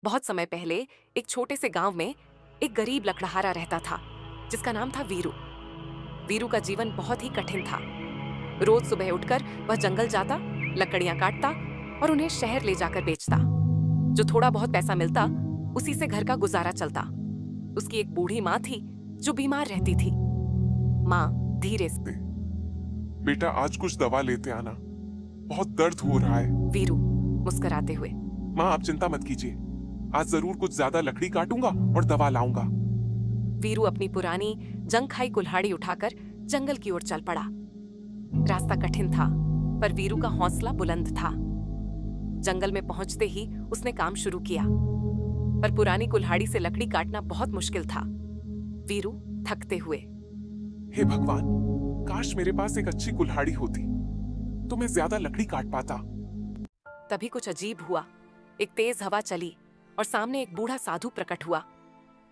बहुत समय पहले एक छोटे से गांव में एक गरीब लकड़हारा रहता था जिसका नाम था वीरू। वीरू का जीवन बहुत ही कठिन था। रोज सुबह उठकर वह जंगल जाता, लकड़ियां काटता और उन्हें शहर ले जाकर बेचता। जो थोड़ा बहुत पैसा मिलता उसी से घर का गुजारा चलता। उसकी एक बूढ़ी माँ थी जो बीमार रहती थी। माँ धीरे से, बेटा आज कुछ दवा लेते आना, बहुत दर्द हो रहा है। वीरू मुस्कुराते हुए, माँ आप चिंता मत कीजिए, आज जरूर कुछ ज्यादा लकड़ी काटूंगा और दवा लाऊंगा। वीरू अपनी पुरानी जंग खाई कुल्हाड़ी उठाकर जंगल की ओर चल पड़ा। रास्ता कठिन था पर वीरू का हौसला बुलंद था। जंगल में पहुंचते ही उसने काम शुरू किया, पर पुरानी कुल्हाड़ी से लकड़ी काटना बहुत मुश्किल था। वीरू थकते हुए, हे भगवान, काश मेरे पास एक अच्छी कुल्हाड़ी होती तो मैं ज्यादा लकड़ी काट पाता। तभी कुछ अजीब हुआ। एक तेज हवा चली और सामने एक बूढ़ा साधु प्रकट हुआ।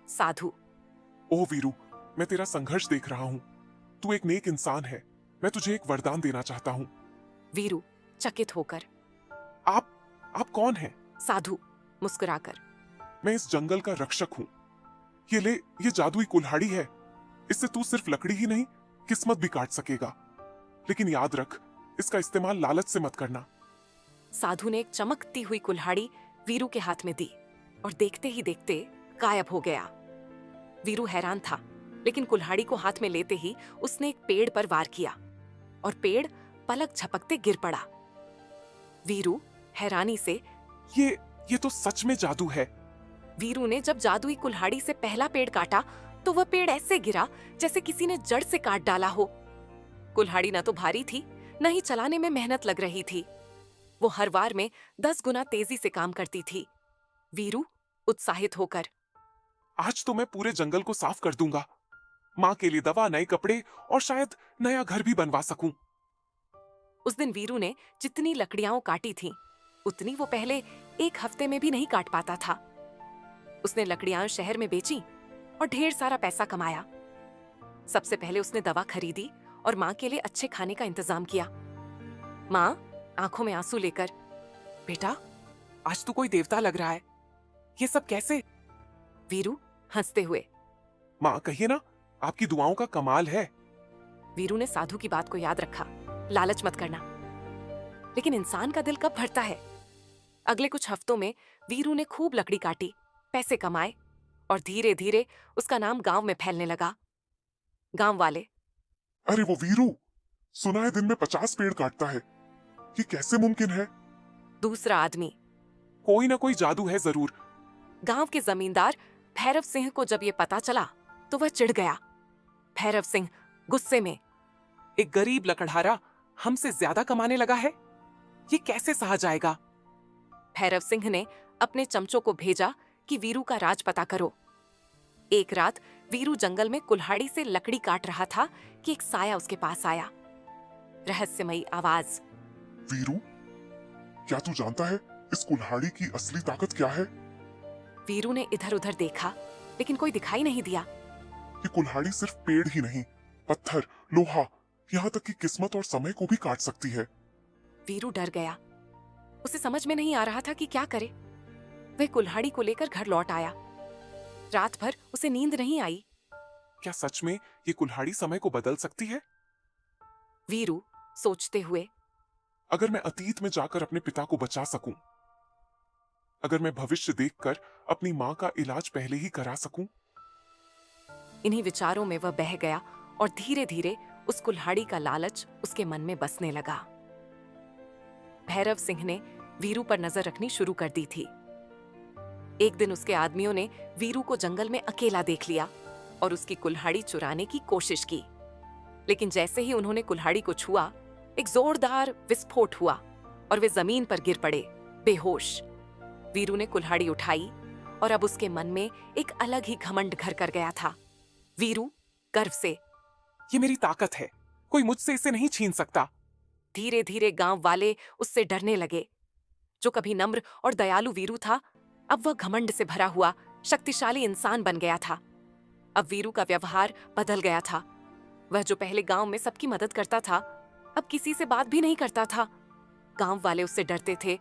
साधु, ओह वीरू, मैं तेरा संघर्ष देख रहा हूँ। तू एक नेक इंसान है, मैं तुझे एक वरदान देना चाहता हूँ। वीरू चकित होकर, आप कौन हैं? साधु मुस्कुराकर, मैं इस जंगल का रक्षक हूँ। ये ले, ये जादुई कुल्हाड़ी है। इससे तू सिर्फ लकड़ी ही नहीं, किस्मत भी काट सकेगा। लेकिन याद रख, इसका इस्तेमाल लालच से मत करना। साधु ने एक चमकती हुई कुल्हाड़ी वीरू के हाथ में दी और देखते ही देखते गायब हो गया। वीरू हैरान था, लेकिन कुल्हाड़ी को हाथ में लेते ही उसने एक पेड़ पर वार किया और पेड़ पलक झपकते गिर पड़ा। वीरू हैरानी से, ये तो सच में जादू है। वीरू ने जब जादुई कुल्हाड़ी से पहला पेड़ काटा तो वह पेड़ ऐसे गिरा जैसे किसी ने जड़ से काट डाला हो। कुल्हाड़ी न तो भारी थी, न ही चलाने में मेहनत लग रही थी। वो हर वार में 10 गुना तेजी से काम करती थी। वीरू उत्साहित होकर, आज तो मैं पूरे जंगल को साफ कर दूंगा। माँ के लिए दवा, नए कपड़े और शायद नया घर भी बनवा सकूं। उस दिन वीरू ने जितनी लकड़ियां काटी थीं, उतनी वो पहले एक हफ्ते में भी नहीं काट पाता था। उसने लकड़ियां शहर में बेची और ढेर सारा पैसा कमाया। सबसे पहले उसने दवा खरीदी और माँ के लिए अच्छे खाने का इंतजाम किया। माँ आंखों में आंसू लेकर, बेटा, आज तो कोई देवता लग रहा है। ये सब कैसे? वीरू हंसते हुए, माँ कहिए ना, आपकी दुआओं का कमाल है। वीरू ने साधु की बात को याद रखा, लालच मत करना। लेकिन इंसान का दिल कब भरता है। अगले कुछ हफ्तों में वीरू ने खूब लकड़ी काटी, पैसे कमाए और धीरे धीरे उसका नाम गांव में फैलने लगा। गांव वाले, अरे वो वीरू, सुना है दिन में 50 पेड़ काटता है। ये कैसे मुमकिन है? दूसरा आदमी, कोई ना कोई जादू है जरूर। गांव के जमींदार भैरव सिंह को जब ये पता चला तो वह चिढ़ गया। भैरव सिंह गुस्से में, एक गरीब लकड़हारा हमसे ज्यादा कमाने लगा है, ये कैसे सहा जाएगा? भैरव सिंह ने अपने चमचों को भेजा कि वीरू का राज पता करो। एक रात वीरू जंगल में कुल्हाड़ी से लकड़ी काट रहा था कि एक साया उसके पास आया। रहस्यमयी आवाज, वीरू, क्या तू जानता है इस कुल्हाड़ी की असली ताकत क्या है? वीरू ने इधर उधर देखा, लेकिन कोई दिखाई नहीं दिया। ये कुल्हाड़ी सिर्फ पेड़ ही नहीं, पत्थर, लोहा, यहाँ तक कि किस्मत और समय को भी काट सकती है। वीरू डर गया। उसे समझ में नहीं आ रहा था कि क्या करे। वह कुल्हाड़ी को लेकर घर लौट आया। रात भर उसे नींद नहीं आई। क्या सच में ये कुल्हाड़ी समय को बदल सकती है? वीरू सोचते हुए, अगर मैं अतीत में जाकर अपने पिता को बचा सकूं, अगर मैं भविष्य देखकर अपनी माँ का इलाज पहले ही करा सकूं। इन्हीं विचारों में वह बह गया और धीरे धीरे उस कुल्हाड़ी का लालच उसके मन में बसने लगा। भैरव सिंह ने वीरू पर नजर रखनी शुरू कर दी थी। एक दिन उसके आदमियों ने वीरू को जंगल में अकेला देख लिया और उसकी कुल्हाड़ी चुराने की कोशिश की। लेकिन जैसे ही उन्होंने कुल्हाड़ी को छुआ, एक जोरदार विस्फोट हुआ और वे जमीन पर गिर पड़े बेहोश। वीरू ने कुल्हाड़ी उठाई और अब उसके मन में एक अलग ही घमंड घर कर गया था। वीरू गर्व से, ये मेरी ताकत है, कोई मुझसे इसे नहीं छीन सकता। धीरे धीरे गांव वाले उससे डरने लगे। जो कभी नम्र और दयालु वीरू था, अब वह घमंड से भरा हुआ शक्तिशाली इंसान बन गया था। अब वीरू का व्यवहार बदल गया था। वह जो पहले गांव में सबकी मदद करता था, अब किसी से बात भी नहीं करता था। गांव वाले उससे डरते थे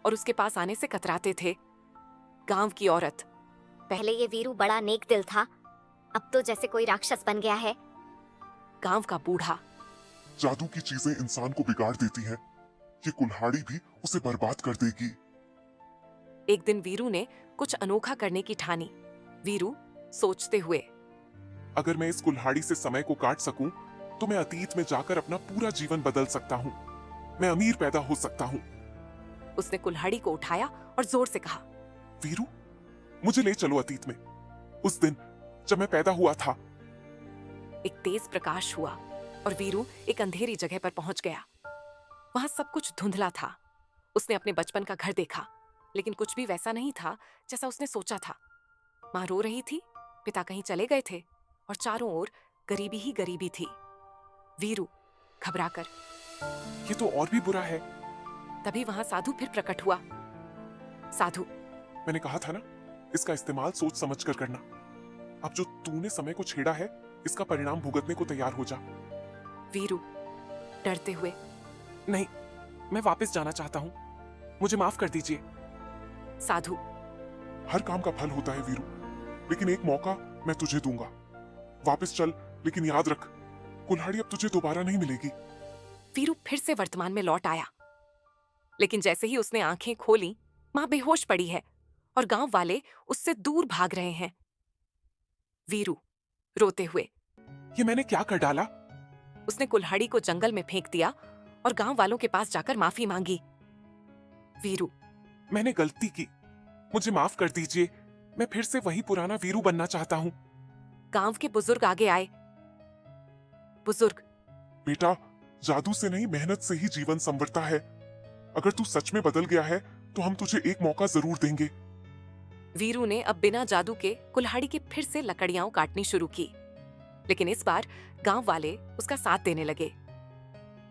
और उसके पास आने से कतराते थे। गांव की औरत। पहले ये वीरू बड़ा नेक दिल था, अब तो जैसे कोई राक्षस बन गया है। गांव का बूढ़ा। जादू की चीजें इंसान को बिगाड़ देती हैं। ये कुल्हाड़ी भी उसे बर्बाद कर देगी। एक दिन वीरू ने कुछ अनोखा करने की ठानी। वीरू सोचते हुए, अगर मैं इस कुल्हाड़ी से समय को काट सकूं, तो मैं अतीत में जाकर अपना पूरा जीवन बदल सकता हूं। मैं अमीर पैदा हो सकता हूं। उसने कुल्हाड़ी को उठाया और जोर से कहा, वीरू, मुझे ले चलो अतीत में, उस दिन जब मैं पैदा हुआ था। एक तेज प्रकाश हुआ और वीरू एक अंधेरी जगह पर पहुंच गया। वहां सब कुछ धुंधला था। उसने अपने बचपन का घर देखा, लेकिन कुछ भी वैसा नहीं था जैसा उसने सोचा था। माँ रो रही थी, पिता कहीं चले गए थे और चारों ओर गरीबी ही गरीबी थी। वीरू घबराकर, ये तो और भी बुरा है। तभी वहां साधु फिर प्रकट हुआ। साधु, मैंने कहा था ना, इसका इस्तेमाल सोच समझकर करना। अब जो तूने समय को छेड़ा है, इसका परिणाम भुगतने को तैयार हो जा। वीरू डरते हुए, नहीं, मैं वापस जाना चाहता हूं, मुझे माफ कर दीजिए। साधु, हर काम का फल होता है वीरू, लेकिन एक मौका मैं तुझे दूंगा। वापस चल, लेकिन याद रख, कुल्हाड़ी अब तुझे दोबारा नहीं मिलेगी। वीरू फिर से वर्तमान में लौट आया, लेकिन जैसे ही उसने आंखें खोली, मां बेहोश पड़ी है और गांव वाले उससे दूर भाग रहे हैं। वीरू रोते हुए, ये मैंने क्या कर डाला? उसने कुल्हाड़ी को जंगल में फेंक दिया और गांव वालों के पास जाकर माफी मांगी। वीरू, मैंने गलती की, मुझे माफ कर दीजिए। मैं फिर से वही पुराना वीरू बनना चाहता हूँ। गांव के बुजुर्ग आगे आए। बुजुर्ग, बेटा, जादू से नहीं, मेहनत से ही जीवन संवरता है। अगर तू सच में बदल गया है, तो हम तुझे एक मौका जरूर देंगे। वीरू ने अब बिना जादू के कुल्हाड़ी की फिर से लकड़ियां काटनी शुरू की, लेकिन इस बार गांव वाले उसका साथ देने लगे।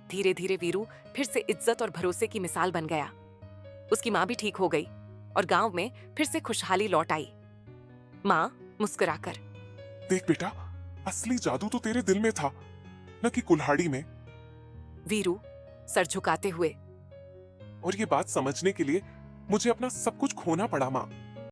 धीरे धीरे वीरू फिर से इज्जत और भरोसे की मिसाल बन गया। उसकी मां भी ठीक हो गई और गांव में फिर से खुशहाली लौट आई। मां मुस्कुराकर, देख बेटा, असली जादू तो तेरे दिल में था, न कि कुल्हाड़ी में। वीरू सर झुकाते हुए, और ये बात समझने के लिए मुझे अपना सब कुछ खोना पड़ा मां।